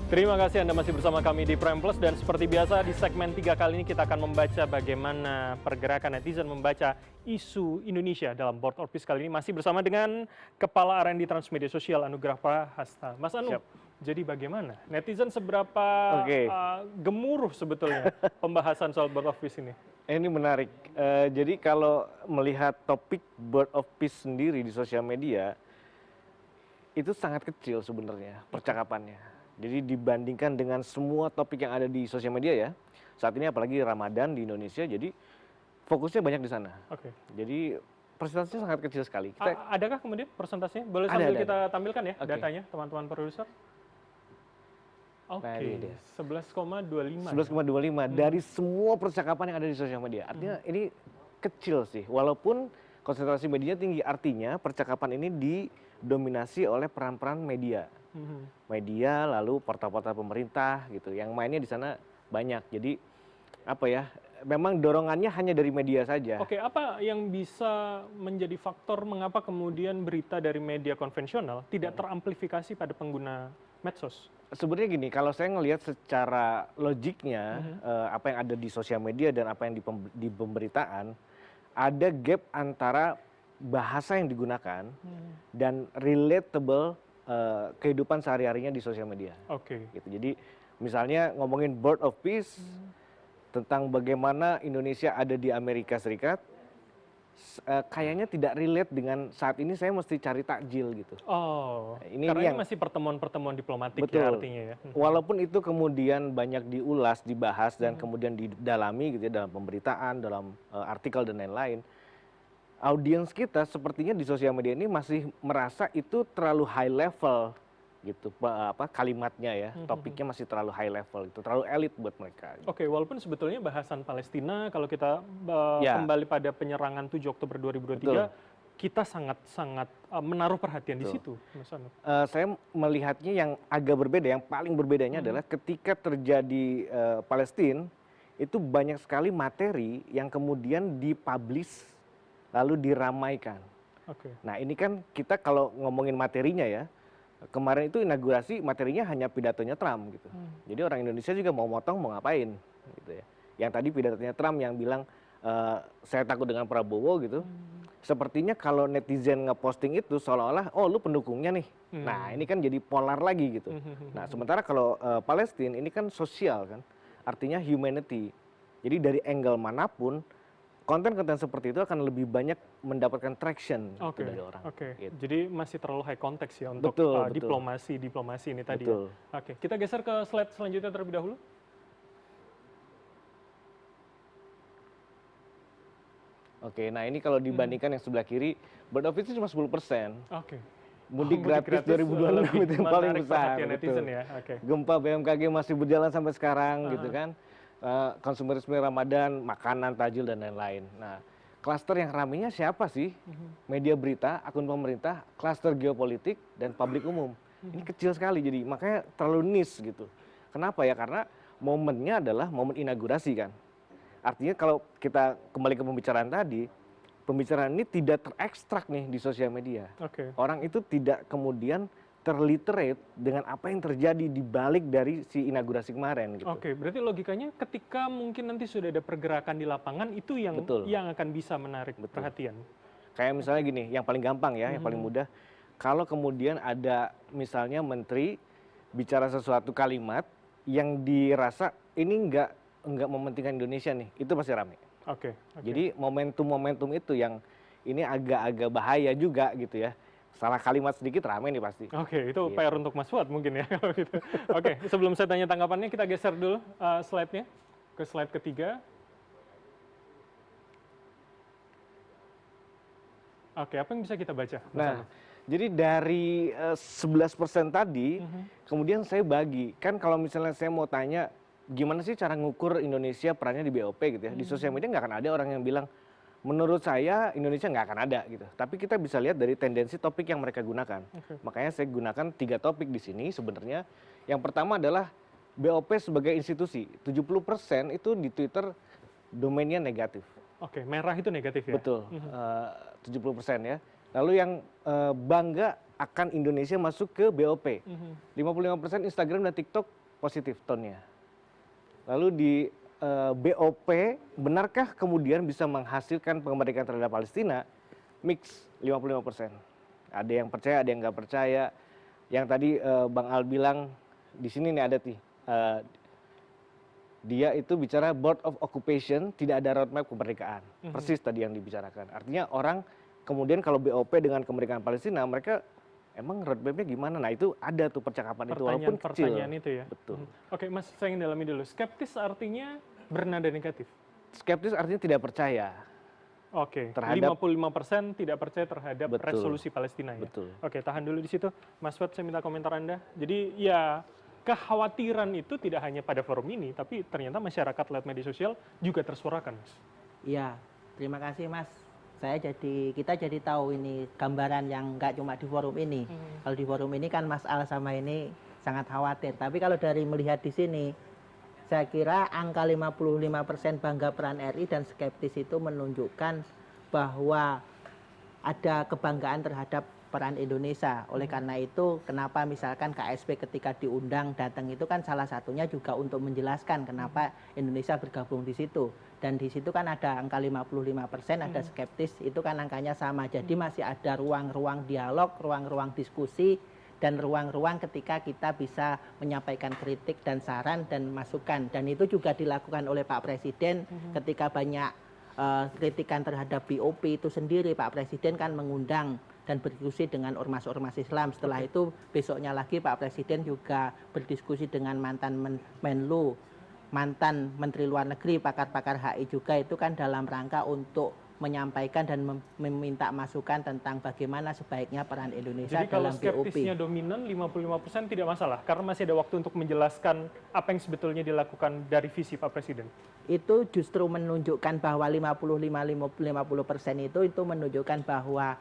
Terima kasih Anda masih bersama kami di Prime Plus, dan seperti biasa di segmen 3 kali ini kita akan membaca bagaimana pergerakan netizen membaca isu Indonesia dalam Board of Peace. Kali ini masih bersama dengan Kepala R&D Transmedia Sosial Anugrah Prahasta. Mas Anu, Siap. jadi bagaimana? Netizen seberapa Oke. gemuruh sebetulnya pembahasan soal Board of Peace ini? Ini menarik. Jadi kalau melihat topik Board of Peace sendiri di sosial media, itu sangat kecil sebenarnya percakapannya. Jadi dibandingkan dengan semua topik yang ada di sosial media ya, saat ini apalagi Ramadan di Indonesia, jadi fokusnya banyak di sana. Oke. Jadi persentasenya sangat kecil sekali. Adakah kemudian persentasenya? Boleh Ada, sambil ada. kita tampilkan ya Oke. datanya, teman-teman produser? Nah, Oke, ini dia. 11,25. 11,25 dari semua percakapan yang ada di sosial media. Artinya ini kecil sih, walaupun konsentrasi medianya tinggi. Artinya percakapan ini didominasi oleh peran-peran media. Media, lalu portal-portal pemerintah gitu. Yang mainnya di sana banyak. Jadi apa ya? Memang dorongannya hanya dari media saja. Oke, apa yang bisa menjadi faktor mengapa kemudian berita dari media konvensional tidak teramplifikasi pada pengguna medsos? Sebenarnya gini, kalau saya ngelihat secara logiknya apa yang ada di sosial media dan apa yang di pemberitaan, ada gap antara bahasa yang digunakan dan relatable kehidupan sehari-harinya di sosial media. Oke. Gitu. Jadi misalnya ngomongin Board of Peace tentang bagaimana Indonesia ada di Amerika Serikat, kayaknya tidak relate dengan saat ini saya mesti cari takjil gitu. Oh, Ini karena yang ini masih pertemuan-pertemuan diplomatik betul. ya artinya ya. Walaupun itu kemudian banyak diulas, dibahas dan kemudian didalami gitu ya dalam pemberitaan, dalam artikel dan lain-lain. Audiens kita sepertinya di sosial media ini masih merasa itu terlalu high level gitu, kalimatnya ya, topiknya masih terlalu high level gitu, terlalu elit buat mereka. Oke, walaupun sebetulnya bahasan Palestina kalau kita Ya. kembali pada penyerangan 7 Oktober 2023, Betul. kita sangat-sangat menaruh perhatian di Betul. situ, Mas Anu. Saya melihatnya yang agak berbeda, yang paling berbedanya adalah ketika terjadi Palestina, itu banyak sekali materi yang kemudian dipublish lalu diramaikan. Oke. Nah ini kan kita kalau ngomongin materinya ya, kemarin itu inaugurasi materinya hanya pidatonya Trump gitu. Jadi orang Indonesia juga mau motong mau ngapain gitu ya. Yang tadi pidatonya Trump yang bilang saya takut dengan Prabowo gitu. Sepertinya kalau netizen ngeposting itu seolah-olah oh lu pendukungnya nih. Nah ini kan jadi polar lagi gitu. Nah sementara kalau Palestina ini kan sosial kan, artinya humanity. Jadi dari angle manapun konten-konten seperti itu akan lebih banyak mendapatkan traction gitu dari orang. Oke. Gitu. Jadi masih terlalu high konteks ya untuk Betul. diplomasi ini tadi Betul. ya. Oke, kita geser ke slide selanjutnya terlebih dahulu. Oke, nah ini kalau dibandingkan yang sebelah kiri, Board of Peace cuma 10%. Oke. Mudik gratis 2026 itu yang paling besar. Perhatian netizen Betul. ya. Oke. Gempa BMKG masih berjalan sampai sekarang gitu kan. Konsumerisme Ramadan, makanan, tajil dan lain-lain. Nah, klaster yang ramenya siapa sih? Media berita, akun pemerintah, klaster geopolitik dan publik umum. Ini kecil sekali jadi makanya terlalu niche gitu. Kenapa ya? Karena momennya adalah momen inaugurasi kan. Artinya kalau kita kembali ke pembicaraan tadi, pembicaraan ini tidak terekstrak nih di sosial media. Oke. Orang itu tidak kemudian terliterate dengan apa yang terjadi di balik dari si inaugurasi kemarin gitu. Oke, berarti logikanya ketika mungkin nanti sudah ada pergerakan di lapangan itu yang Betul. yang akan bisa menarik perhatian. Kayak misalnya gini, yang paling gampang ya, yang paling mudah, kalau kemudian ada misalnya menteri bicara sesuatu kalimat yang dirasa ini nggak mementingkan Indonesia nih, itu pasti rame. Oke. Jadi momentum-momentum itu yang ini agak-agak bahaya juga gitu ya. Salah kalimat sedikit rame nih pasti. Oke, itu PR untuk Mas Fuad mungkin ya kalau gitu. Oke, sebelum saya tanya tanggapannya, kita geser dulu slide-nya ke slide ketiga. Oke, apa yang bisa kita baca, Mas Anu? Nah, jadi dari 11% tadi, kemudian saya bagi. Kan kalau misalnya saya mau tanya, gimana sih cara ngukur Indonesia perannya di BOP gitu ya. Di sosial media nggak akan ada orang yang bilang, menurut saya Indonesia nggak akan ada gitu. Tapi kita bisa lihat dari tendensi topik yang mereka gunakan. Makanya saya gunakan 3 topik di sini sebenarnya. Yang pertama adalah BOP sebagai institusi. 70% itu di Twitter domainnya negatif. Oke, merah itu negatif ya? Betul, 70% ya. Lalu yang bangga akan Indonesia masuk ke BOP. 55% Instagram dan TikTok positif tone-nya. Lalu di BOP, benarkah kemudian bisa menghasilkan kemerdekaan terhadap Palestina? Mix 55%. Ada yang percaya, ada yang nggak percaya. Yang tadi Bang Al bilang, di sini nih ada dia itu bicara board of occupation, tidak ada roadmap kemerdekaan. Persis tadi yang dibicarakan. Artinya orang kemudian kalau BOP dengan kemerdekaan Palestina, mereka emang roadmapnya gimana? Nah itu ada tuh percakapan itu walaupun kecil. Pertanyaan itu ya. Betul. Oke, Mas, saya ingin dalami dulu. Skeptis artinya bernada negatif. Skeptis artinya tidak percaya. Oke, Terhadap 55% tidak percaya terhadap Betul. resolusi Palestina ya. Betul. Oke, tahan dulu di situ. Mas Fuad, saya minta komentar Anda. Jadi ya kekhawatiran itu tidak hanya pada forum ini, tapi ternyata masyarakat lewat media sosial juga tersuarakan, Mas. Iya, terima kasih Mas. Kita jadi tahu ini gambaran yang nggak cuma di forum ini. Kalau di forum ini kan Mas Al sama ini sangat khawatir. Tapi kalau dari melihat di sini, saya kira angka 55% bangga peran RI dan skeptis itu menunjukkan bahwa ada kebanggaan terhadap peran Indonesia. Oleh karena itu, kenapa misalkan KSP ketika diundang datang itu kan salah satunya juga untuk menjelaskan kenapa Indonesia bergabung di situ. Dan di situ kan ada angka 55%, ada skeptis, itu kan angkanya sama. Jadi masih ada ruang-ruang dialog, ruang-ruang diskusi, dan ruang-ruang ketika kita bisa menyampaikan kritik dan saran dan masukan. Dan itu juga dilakukan oleh Pak Presiden ketika banyak kritikan terhadap BOP itu sendiri. Pak Presiden kan mengundang dan berdiskusi dengan ormas-ormas Islam. Setelah itu besoknya lagi Pak Presiden juga berdiskusi dengan mantan Menlu, mantan Menteri Luar Negeri, pakar-pakar HI juga, itu kan dalam rangka untuk menyampaikan dan meminta masukan tentang bagaimana sebaiknya peran Indonesia Jadi kalau dalam BOP. skeptisnya dominan 55% tidak masalah, karena masih ada waktu untuk menjelaskan apa yang sebetulnya dilakukan dari visi Pak Presiden. Itu justru menunjukkan bahwa 55-50% itu menunjukkan bahwa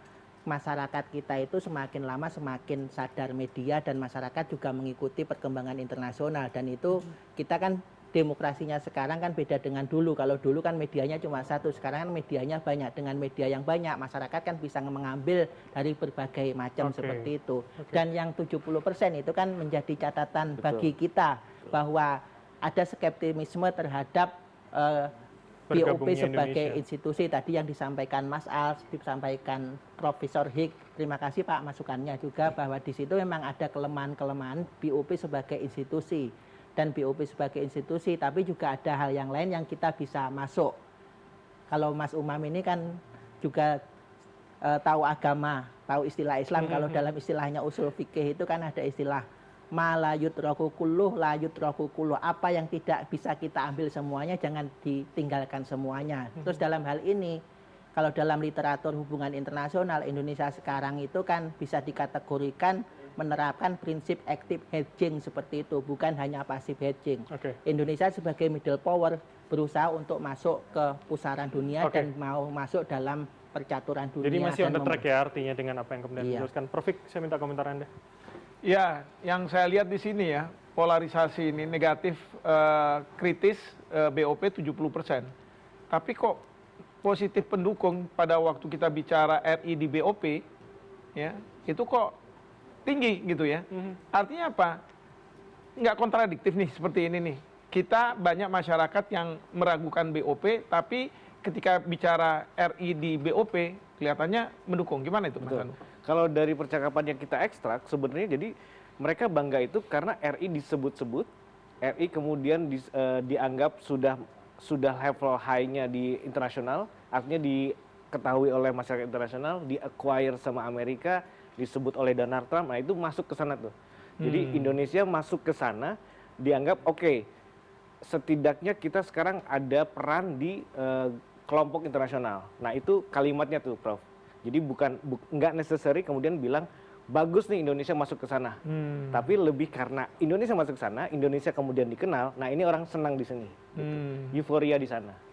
masyarakat kita itu semakin lama semakin sadar media dan masyarakat juga mengikuti perkembangan internasional. Dan itu kita kan demokrasinya sekarang kan beda dengan dulu. Kalau dulu kan medianya cuma satu, sekarang kan medianya banyak. Dengan media yang banyak, masyarakat kan bisa mengambil dari berbagai macam seperti itu. Dan yang 70% itu kan menjadi catatan bagi kita bahwa ada skeptisisme terhadap BOP sebagai institusi. Tadi yang disampaikan Mas Al, disampaikan Profesor Hik, terima kasih Pak masukannya juga bahwa di situ memang ada kelemahan-kelemahan BOP sebagai institusi. Dan BOP sebagai institusi, tapi juga ada hal yang lain yang kita bisa masuk. Kalau Mas Umam ini kan juga tahu agama, tahu istilah Islam. Kalau dalam istilahnya usul fikih itu kan ada istilah ma la yutraku kulluh la yutraku kulluh. Apa yang tidak bisa kita ambil semuanya, jangan ditinggalkan semuanya. Terus dalam hal ini, kalau dalam literatur hubungan internasional, Indonesia sekarang itu kan bisa dikategorikan menerapkan prinsip active hedging seperti itu, bukan hanya passive hedging. Indonesia sebagai middle power berusaha untuk masuk ke pusaran dunia dan mau masuk dalam percaturan dunia. Jadi masih on the track ya artinya dengan apa yang kemudian dijelaskan. Prof, saya minta komentar Anda. Ya, yang saya lihat di sini ya, polarisasi ini negatif kritis BOP 70%. Tapi kok positif pendukung pada waktu kita bicara RI di BOP, ya, itu kok tinggi gitu ya. Artinya apa? Nggak kontradiktif nih seperti ini nih. Kita banyak masyarakat yang meragukan BOP, tapi ketika bicara RI di BOP kelihatannya mendukung. Gimana itu, Mas Anu? Kalau dari percakapan yang kita ekstrak, sebenarnya jadi mereka bangga itu karena RI disebut-sebut, RI kemudian dianggap sudah level high-nya di internasional, artinya diketahui oleh masyarakat internasional, di-acquire sama Amerika, disebut oleh Donald Trump. Nah itu masuk ke sana tuh. Jadi Indonesia masuk ke sana, dianggap oke, setidaknya kita sekarang ada peran di kelompok internasional. Nah itu kalimatnya tuh, Prof. Jadi nggak necessary kemudian bilang bagus nih Indonesia masuk ke sana. Tapi lebih karena Indonesia masuk ke sana, Indonesia kemudian dikenal. Nah ini orang senang di sini, gitu. Euforia di sana.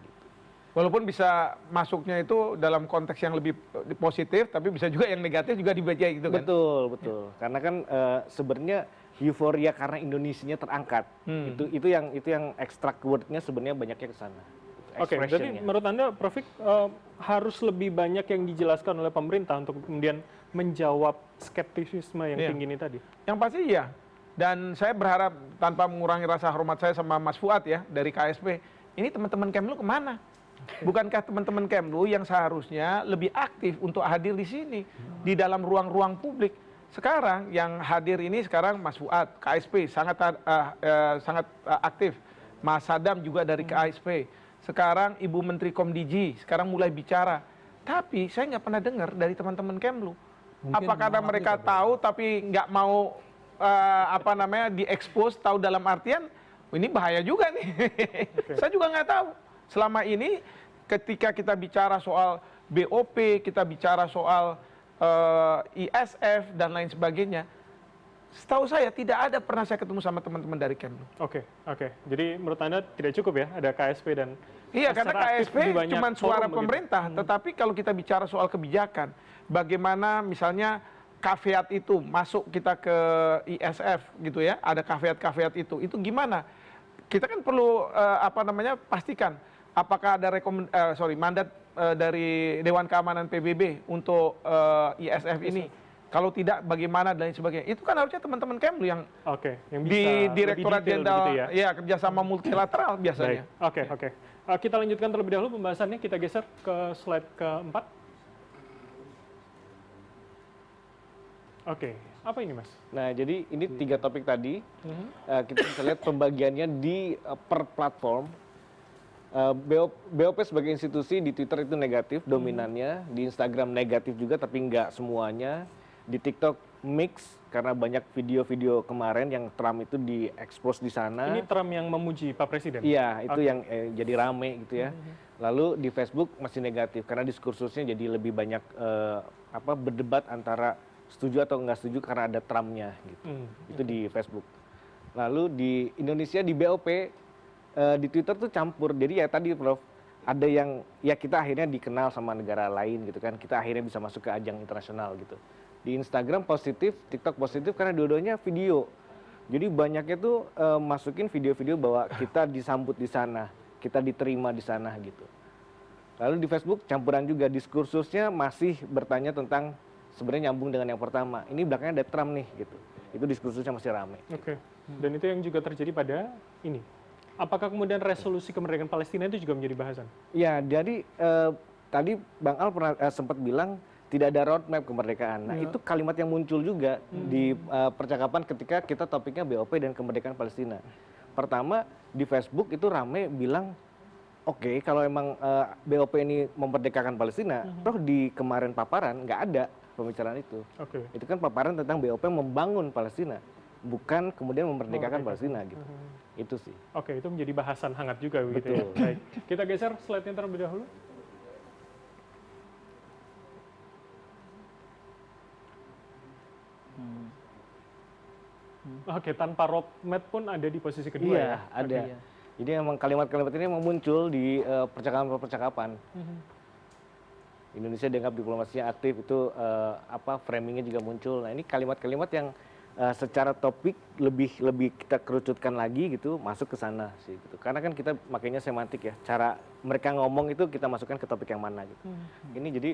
Walaupun bisa masuknya itu dalam konteks yang lebih positif, tapi bisa juga yang negatif juga dibaca gitu kan? Betul. Karena kan sebenarnya euforia karena Indonesianya terangkat. Itu yang extract wordnya sebenarnya banyaknya ke sana. Oke, jadi expression-nya. menurut Anda, Prof. Harus lebih banyak yang dijelaskan oleh pemerintah untuk kemudian menjawab skeptisisme yang Iya. tinggi ini tadi? Yang pasti iya. Dan saya berharap tanpa mengurangi rasa hormat saya sama Mas Fuad ya dari KSP, ini teman-teman Kemlu kemana? Bukankah teman-teman Kemlu yang seharusnya lebih aktif untuk hadir di sini, di dalam ruang-ruang publik? Sekarang yang hadir ini sekarang Mas Fuad, KSP, sangat aktif. Mas Sadam juga dari KSP. Sekarang Ibu Menteri Komdiji, sekarang mulai bicara. Tapi saya nggak pernah dengar dari teman-teman Kemlu. Apa karena mereka tahu tapi nggak mau diekspos, tahu dalam artian ini bahaya juga nih. Saya juga nggak tahu. Selama ini ketika kita bicara soal BOP, kita bicara soal ISF dan lain sebagainya, setahu saya tidak ada pernah saya ketemu sama teman-teman dari Kemlu. Oke. Jadi menurut Anda tidak cukup ya ada KSP dan Iya, karena secara aktif KSP di banyak cuma suara forum begitu. pemerintah. Tetapi kalau kita bicara soal kebijakan, bagaimana misalnya caveat itu masuk kita ke ISF gitu ya, ada caveat itu gimana? Kita kan perlu pastikan apakah ada mandat dari Dewan Keamanan PBB untuk ISF ini. Kalau tidak, bagaimana dan lain sebagainya. Itu kan harusnya teman-teman Kemlu yang yang bisa di lebih Direktorat detail Jenderal begitu ya. kerjasama multilateral biasanya. Baik. Oke. Kita lanjutkan terlebih dahulu pembahasannya. Kita geser ke slide keempat. Oke, apa ini Mas? Nah, jadi ini 3 topik tadi. Kita bisa lihat pembagiannya di per platform. BOP sebagai institusi di Twitter itu negatif dominannya, di Instagram negatif juga tapi nggak semuanya. Di TikTok mix karena banyak video-video kemarin yang Trump itu diekspos di sana. Ini Trump yang memuji Pak Presiden? Iya, itu yang jadi rame gitu ya. Lalu di Facebook masih negatif karena diskursusnya jadi lebih banyak berdebat antara setuju atau nggak setuju karena ada Trump-nya gitu. Itu di Facebook. Lalu di Indonesia di BOP di Twitter tuh campur. Jadi ya tadi Prof, ada yang ya kita akhirnya dikenal sama negara lain gitu kan. Kita akhirnya bisa masuk ke ajang internasional gitu. Di Instagram positif, TikTok positif karena dua-duanya video. Jadi banyaknya tuh masukin video-video bahwa kita disambut di sana, kita diterima di sana gitu. Lalu di Facebook campuran juga, diskursusnya masih bertanya tentang sebenarnya nyambung dengan yang pertama. Ini belakangnya ada Trump nih gitu. Itu diskursusnya masih ramai. Oke. Dan itu yang juga terjadi pada ini. Apakah kemudian resolusi kemerdekaan Palestina itu juga menjadi bahasan? Ya, jadi tadi Bang Al pernah sempat bilang tidak ada roadmap kemerdekaan. Nah, itu kalimat yang muncul juga di percakapan ketika kita topiknya BOP dan kemerdekaan Palestina. Pertama, di Facebook itu rame bilang, oke, kalau emang BOP ini memerdekakan Palestina, toh di kemarin paparan nggak ada pembicaraan itu. Itu kan paparan tentang BOP membangun Palestina, bukan kemudian memerdekakan Palestina gitu. Itu sih. Oke, itu menjadi bahasan hangat juga begitu ya. Baik. Kita geser slide-nya terlebih dahulu. Oke, tanpa roadmap pun ada di posisi kedua ya? Iya, ada. Jadi emang kalimat-kalimat ini memang muncul di percakapan-percakapan. Indonesia dianggap diplomasinya aktif, itu framingnya juga muncul. Nah, ini kalimat-kalimat yang secara topik lebih kita kerucutkan lagi gitu, masuk ke sana sih gitu. Karena kan kita makanya semantik ya, cara mereka ngomong itu kita masukkan ke topik yang mana gitu. Ini jadi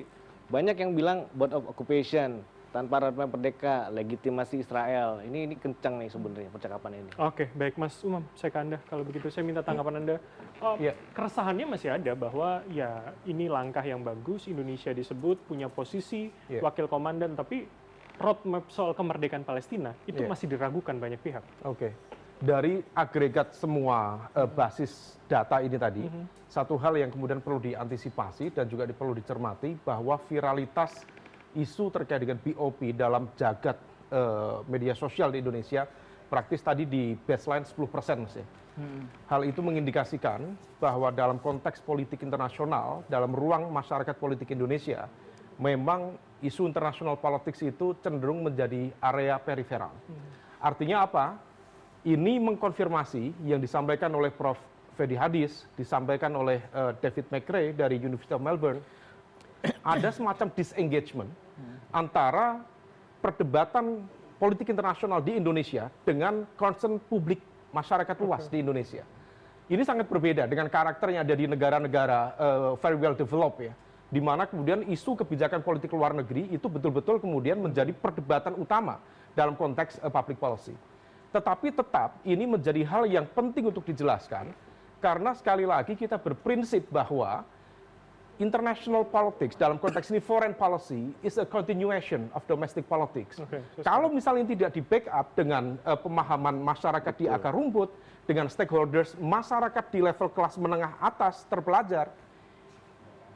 banyak yang bilang board of occupation, tanpa roadmap merdeka, legitimasi Israel. Ini kencang nih sebenarnya percakapan ini. Oke, baik Mas Umam, saya ke Anda. Kalau begitu saya minta tanggapan Anda. Keresahannya masih ada bahwa ya ini langkah yang bagus, Indonesia disebut punya posisi wakil komandan, tapi roadmap soal kemerdekaan Palestina itu masih diragukan banyak pihak. Oke. Dari agregat semua basis data ini tadi, satu hal yang kemudian perlu diantisipasi dan juga perlu dicermati bahwa viralitas isu terkait dengan BOP dalam jagat media sosial di Indonesia praktis tadi di baseline 10% Mas ya. Hal itu mengindikasikan bahwa dalam konteks politik internasional, dalam ruang masyarakat politik Indonesia, memang isu international politics itu cenderung menjadi area periferal. Artinya apa? Ini mengkonfirmasi yang disampaikan oleh Prof. Fedi Hadis, disampaikan oleh David McRae dari University of Melbourne, ada semacam disengagement antara perdebatan politik internasional di Indonesia dengan concern publik masyarakat luas di Indonesia. ini sangat berbeda dengan karakter yang ada di negara-negara very well developed ya, di mana kemudian isu kebijakan politik luar negeri itu betul-betul kemudian menjadi perdebatan utama dalam konteks public policy. Tetapi tetap ini menjadi hal yang penting untuk dijelaskan, karena sekali lagi kita berprinsip bahwa international politics dalam konteks ini foreign policy is a continuation of domestic politics. Kalau misalnya tidak di backup dengan pemahaman masyarakat di akar rumput, dengan stakeholders masyarakat di level kelas menengah atas terpelajar,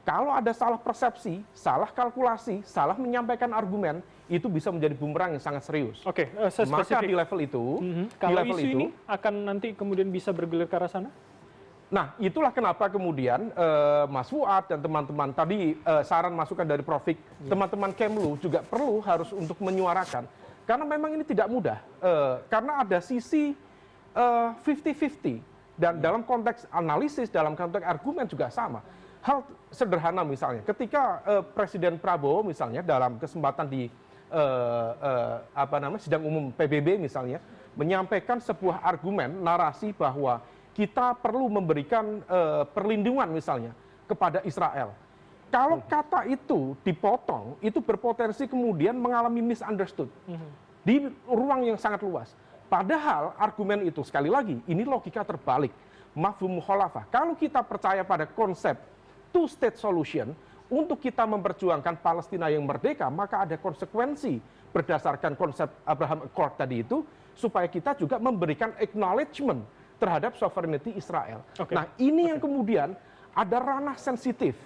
kalau ada salah persepsi, salah kalkulasi, salah menyampaikan argumen, itu bisa menjadi bumerang yang sangat serius. Oke, Maka di level itu, kalau isu ini akan nanti kemudian bisa bergulir ke arah sana? Nah, itulah kenapa kemudian Mas Fuad dan teman-teman tadi saran masukan dari Prof. Teman-teman Kemlu juga perlu harus untuk menyuarakan, karena memang ini tidak mudah, karena ada sisi 50-50 dan dalam konteks analisis, dalam konteks argumen juga sama. Hal sederhana misalnya, ketika Presiden Prabowo misalnya dalam kesempatan di sidang umum PBB misalnya menyampaikan sebuah argumen narasi bahwa kita perlu memberikan perlindungan misalnya kepada Israel. Kalau kata itu dipotong, itu berpotensi kemudian mengalami misunderstood di ruang yang sangat luas. Padahal argumen itu, sekali lagi, ini logika terbalik. Mafhum mukhalafah. Kalau kita percaya pada konsep two-state solution, untuk kita memperjuangkan Palestina yang merdeka, maka ada konsekuensi berdasarkan konsep Abraham Accord tadi itu, supaya kita juga memberikan acknowledgement terhadap sovereignty Israel. Nah, ini yang kemudian ada ranah sensitif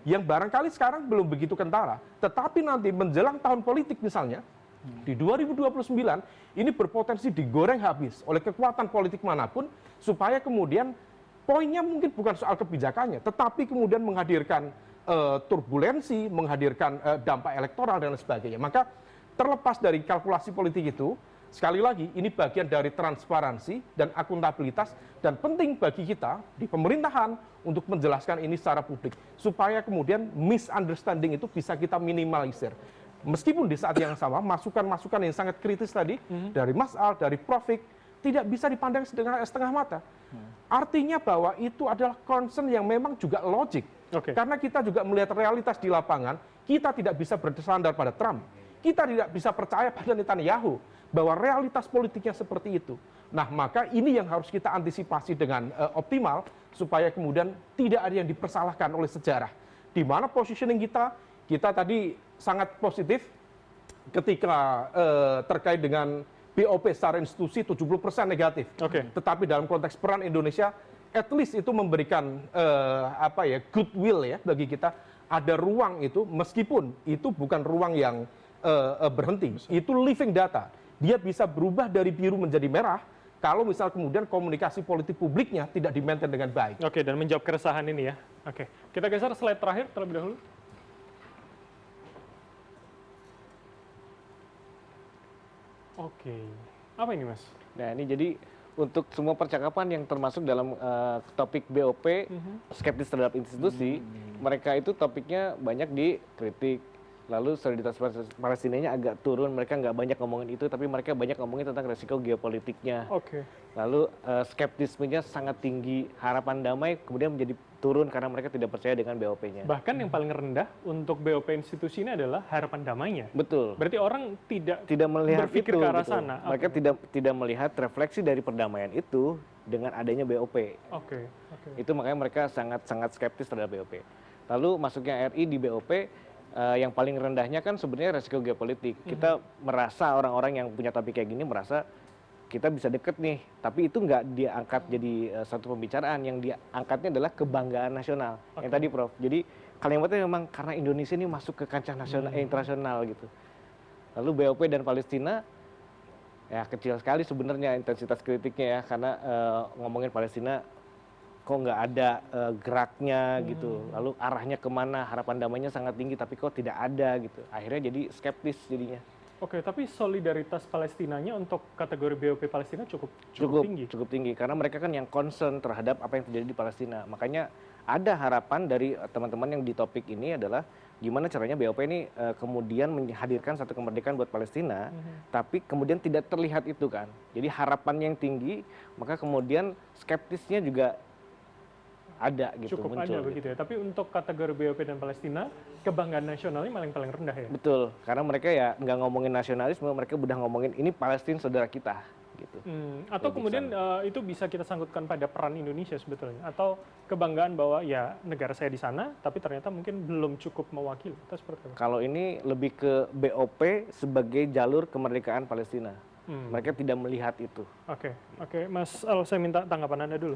yang barangkali sekarang belum begitu kentara, tetapi nanti menjelang tahun politik misalnya, di 2029 ini berpotensi digoreng habis oleh kekuatan politik manapun, supaya kemudian poinnya mungkin bukan soal kebijakannya, tetapi kemudian menghadirkan turbulensi, menghadirkan dampak elektoral dan lain sebagainya. Maka terlepas dari kalkulasi politik itu, sekali lagi, ini bagian dari transparansi dan akuntabilitas, dan penting bagi kita di pemerintahan untuk menjelaskan ini secara publik, supaya kemudian misunderstanding itu bisa kita minimalisir. Meskipun di saat yang sama, masukan-masukan yang sangat kritis tadi, dari Mas Al, dari Prof. Tidak bisa dipandang setengah mata. Artinya bahwa itu adalah concern yang memang juga logik. Karena kita juga melihat realitas di lapangan, kita tidak bisa bersandar pada Trump. Kita tidak bisa percaya pada Netanyahu bahwa realitas politiknya seperti itu. Nah, maka ini yang harus kita antisipasi dengan optimal supaya kemudian tidak ada yang dipersalahkan oleh sejarah. Di mana positioning kita tadi sangat positif ketika terkait dengan BOP secara institusi 70% negatif. Tetapi dalam konteks peran Indonesia, at least itu memberikan goodwill ya bagi kita. Ada ruang itu, meskipun itu bukan ruang yang berhenti, itu living data. Dia bisa berubah dari biru menjadi merah kalau misal kemudian komunikasi politik publiknya tidak di-maintain dengan baik. Dan menjawab keresahan ini ya. Kita geser slide terakhir terlebih dahulu. Apa ini Mas? Nah, ini jadi untuk semua percakapan yang termasuk dalam topik BOP, skeptis terhadap institusi, mereka itu topiknya banyak dikritik. Lalu soliditas Palestinanya agak turun, mereka nggak banyak ngomongin itu, tapi mereka banyak ngomongin tentang resiko geopolitiknya. Lalu skeptismenya sangat tinggi, harapan damai kemudian menjadi turun karena mereka tidak percaya dengan BOP-nya. Bahkan yang paling rendah untuk BOP institusi ini adalah harapan damainya. Betul. Berarti orang tidak melihat berpikir itu, ke arah betul. sana. Mereka tidak melihat refleksi dari perdamaian itu dengan adanya BOP. Itu makanya mereka sangat skeptis terhadap BOP. Lalu masuknya RI di BOP, yang paling rendahnya kan sebenarnya resiko geopolitik. Kita merasa orang-orang yang punya topik kayak gini merasa kita bisa deket nih, tapi itu nggak diangkat jadi satu pembicaraan. Yang diangkatnya adalah kebanggaan nasional. Yang tadi Prof. Jadi kalimatnya memang karena Indonesia ini masuk ke kancah nasional, internasional gitu. Lalu BOP dan Palestina ya kecil sekali sebenarnya intensitas kritiknya ya, karena ngomongin Palestina kok nggak ada geraknya gitu, lalu arahnya kemana, harapan damainya sangat tinggi tapi kok tidak ada gitu, akhirnya jadi skeptis jadinya. Tapi solidaritas Palestinanya untuk kategori BOP Palestina cukup tinggi karena mereka kan yang concern terhadap apa yang terjadi di Palestina. Makanya ada harapan dari teman-teman yang di topik ini adalah gimana caranya BOP ini kemudian menghadirkan satu kemerdekaan buat Palestina, tapi kemudian tidak terlihat itu kan. Jadi harapannya yang tinggi, maka kemudian skeptisnya juga ada gitu, Cukup muncul ada gitu. begitu ya. Tapi untuk kategori BOP dan Palestina, kebanggaan nasionalnya paling rendah ya. Betul, karena mereka ya nggak ngomongin nasionalisme, mereka udah ngomongin ini Palestina saudara kita gitu. Atau Lebih kemudian itu bisa kita sangkutkan pada peran Indonesia sebetulnya, atau kebanggaan bahwa ya negara saya di sana, tapi ternyata mungkin belum cukup mewakili. Atau seperti apa? Kalau ini lebih ke BOP sebagai jalur kemerdekaan Palestina. Mereka tidak melihat itu. Oke, Mas Al, saya minta tanggapan Anda dulu.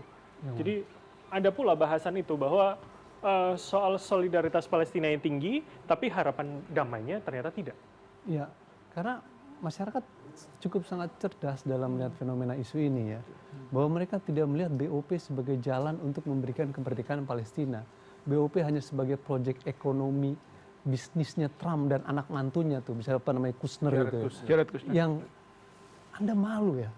Jadi ada pula bahasan itu bahwa soal solidaritas Palestina yang tinggi, tapi harapan damainya ternyata tidak. Ya, karena masyarakat cukup sangat cerdas dalam melihat fenomena isu ini ya. Bahwa mereka tidak melihat BOP sebagai jalan untuk memberikan kemerdekaan Palestina. BOP hanya sebagai proyek ekonomi bisnisnya Trump dan anak mantunya tuh, misalnya apa namanya Kushner gitu ya. Jared Kushner. Yang Anda malu ya.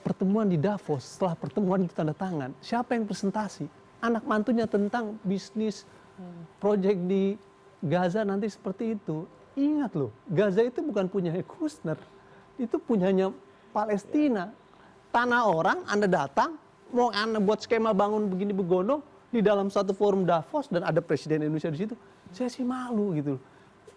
Pertemuan di Davos, setelah pertemuan itu tanda tangan, siapa yang presentasi? Anak mantunya tentang bisnis proyek di Gaza nanti seperti itu. Ingat loh, Gaza itu bukan punya Kushner, itu punyanya Palestina. Tanah orang, Anda datang, mau Anda buat skema bangun begini begono di dalam satu forum Davos dan ada Presiden Indonesia di situ. Saya sih malu gitu loh.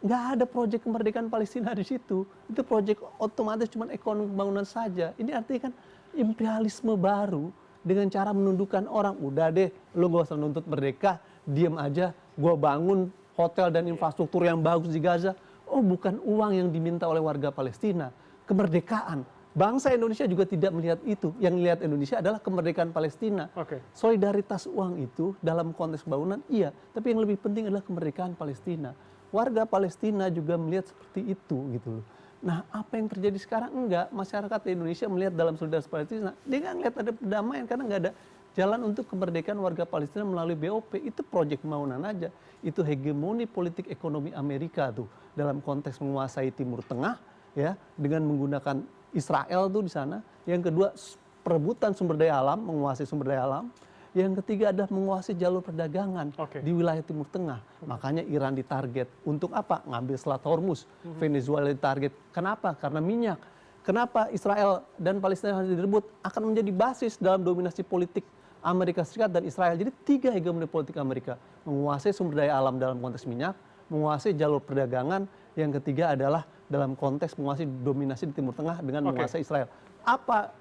Nggak ada proyek kemerdekaan Palestina di situ. Itu proyek otomatis cuma ekonomi pembangunan saja. Ini artinya kan imperialisme baru dengan cara menundukkan orang. Udah deh, lo gak usah nuntut merdeka, diam aja, gua bangun hotel dan infrastruktur yang bagus di Gaza. Oh, bukan uang yang diminta oleh warga Palestina, kemerdekaan. Bangsa Indonesia juga tidak melihat itu. Yang dilihat Indonesia adalah kemerdekaan Palestina. Solidaritas uang itu dalam konteks bangunan, iya. Tapi yang lebih penting adalah kemerdekaan Palestina. Warga Palestina juga melihat seperti itu gitu loh. Nah, apa yang terjadi sekarang? Enggak, masyarakat Indonesia melihat dalam solidaritas Palestina, dia nggak ngeliat ada perdamaian karena nggak ada jalan untuk kemerdekaan warga Palestina melalui BOP. Itu proyek pembangunan aja. Itu hegemoni politik ekonomi Amerika tuh dalam konteks menguasai Timur Tengah ya dengan menggunakan Israel tuh di sana. Yang kedua, perebutan sumber daya alam, menguasai sumber daya alam. Yang ketiga adalah menguasai jalur perdagangan di wilayah Timur Tengah. Makanya Iran ditarget. Untuk apa? Ngambil Selat Hormuz. Venezuela ditarget. Kenapa? Karena minyak. Kenapa Israel dan Palestina harus direbut? Akan menjadi basis dalam dominasi politik Amerika Serikat dan Israel. Jadi 3 hegemoni politik Amerika. Menguasai sumber daya alam dalam konteks minyak, menguasai jalur perdagangan. Yang ketiga adalah dalam konteks menguasai dominasi di Timur Tengah dengan menguasai Israel. Apa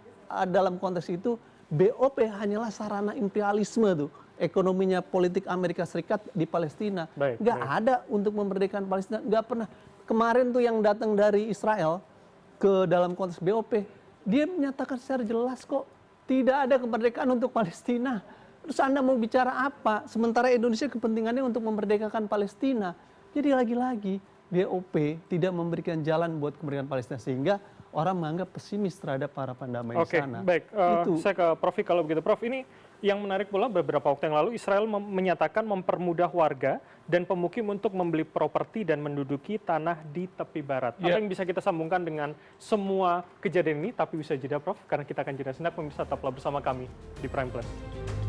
dalam konteks itu? BOP hanyalah sarana imperialisme tuh, ekonominya politik Amerika Serikat di Palestina. Nggak ada untuk memerdekakan Palestina, nggak pernah. Kemarin tuh yang datang dari Israel ke dalam konteks BOP, dia menyatakan secara jelas kok, tidak ada kemerdekaan untuk Palestina. Terus Anda mau bicara apa? Sementara Indonesia kepentingannya untuk memerdekakan Palestina. Jadi lagi-lagi BOP tidak memberikan jalan buat kemerdekaan Palestina, sehingga orang menganggap pesimis terhadap harapan damai di sana. Baik. Saya ke Prof. Kalau begitu, Prof, ini yang menarik pula beberapa waktu yang lalu Israel menyatakan mempermudah warga dan pemukim untuk membeli properti dan menduduki tanah di tepi barat. Apa yang bisa kita sambungkan dengan semua kejadian ini? Tapi bisa jeda, Prof, karena kita akan jeda sejenak. Pemirsa, tetaplah bersama kami di Prime Plus.